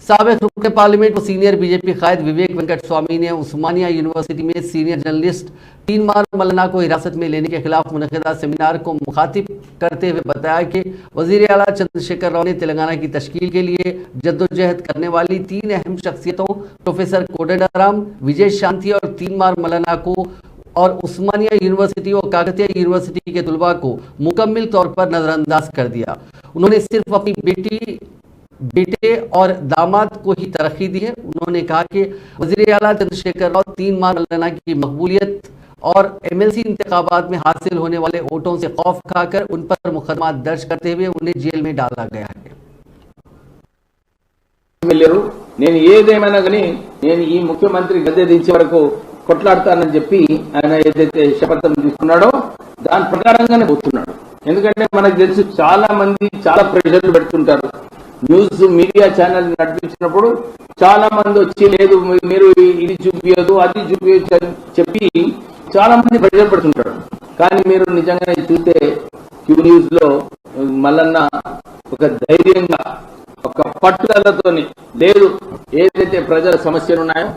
साबिक रुकन पार्लियामेंट व सीनियर बीजेपी कायद विवेक वेंकट स्वामी ने उस्मानिया यूनिवर्सिटी में सीनियर जर्नलिस्ट तीनमार मल्लना को हिरासत में लेने के खिलाफ मुनक़िदा सेमिनार को मुखातिब करते हुए बताया कि वज़ीर आला चंद्रशेखर राव ने तेलंगाना की तश्कील के लिए जद्दोजहद करने वाली 3 अहम शख्सियतों प्रोफेसर कोदंडराम, विजय शांति और तीनमार मल्लना को और उस्मानिया यूनिवर्सिटी और काकतिया यूनिवर्सिटी के तुलबा को मुकम्मल तौर पर नजरअंदाज कर दिया। उन्होंने सिर्फ अपनी बेटे और दामाद को ही तरक्की दी है। उन्होंने कहा कि वज़ीर आला चंद्रशेखर राव तीनमार मल्लना की मकबूलियत और MLC इंतखाबात में हासिल होने वाले वोटों से खौफ खाकर उन पर मुकदमा दर्ज करते हुए उन्हें जेल में डाला गया है। నేను ఏదేమైనా కానీ నేను ఈ ముఖ్యమంత్రి గద్దె దించే వరకు కొట్లాడతానని చెప్పి ఆయన ఏదైతే శపథం తీసుకున్నాడో దాని ప్రకారంగానే పోతున్నాడు. ఎందుకంటే మనకు తెలుసు చాలా మంది చాలా ప్రెషర్లు పెడుతుంటారు. న్యూస్ మీడియా ఛానల్ నడిపించినప్పుడు చాలా మంది వచ్చి లేదు మీరు ఇది చూపించదు అది చూపించదు అని చెప్పి చాలా మంది ప్రెషర్ పెడుతుంటారు. కానీ మీరు నిజంగానే చూస్తే క్యూ న్యూస్ లో మల్లన్న ఒక ధైర్యంగా ఒక పట్టుదలతోని లేదు ఏదైతే ప్రజల సమస్యలు ఉన్నాయో